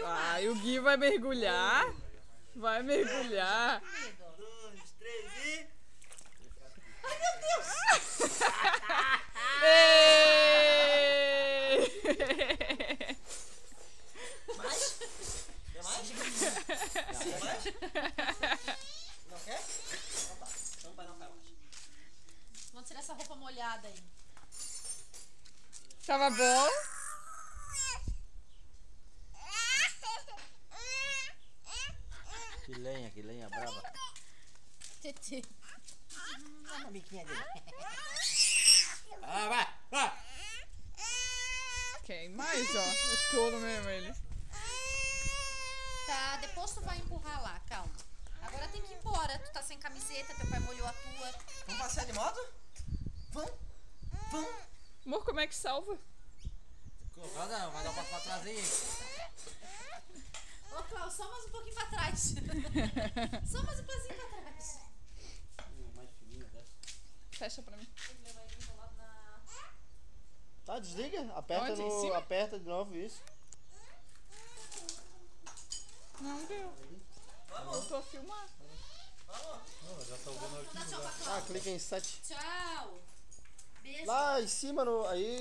Ah, e o Gui vai mergulhar. Vai mergulhar. 2, 3 e... Ai, meu Deus! Ei! Mais? Quer mais? Quer mais? Não quer? Então tá. Então vai não cai mais. Vamos tirar essa roupa molhada aí. Tava bom? Que lenha brava. Tetê. Olha a biquinha dele. Ah, vai! Quem mais, ó? É tolo mesmo ele. Tá, depois tu vai empurrar lá, calma. Agora tem que ir embora. Tu tá sem camiseta, teu pai molhou a tua. Vamos passear de moto? Vamos? Vamos? Amor, como é que salva? Vai dar um passo pra trás aí. Ô, Cláudio, só mais um pouquinho pra trás. Só mais um pezinho pra trás. Mais fininha dessa. Fecha pra mim. Tem que levar ele enrolado na... Tá, desliga. Aperta, Onde? Em cima? aperta de novo isso. Não deu. Voltou a filmar. Já salvou na Dá tchau pra Ah, Cláudio. clica em 7. Tchau. Beijo. Lá em cima, aí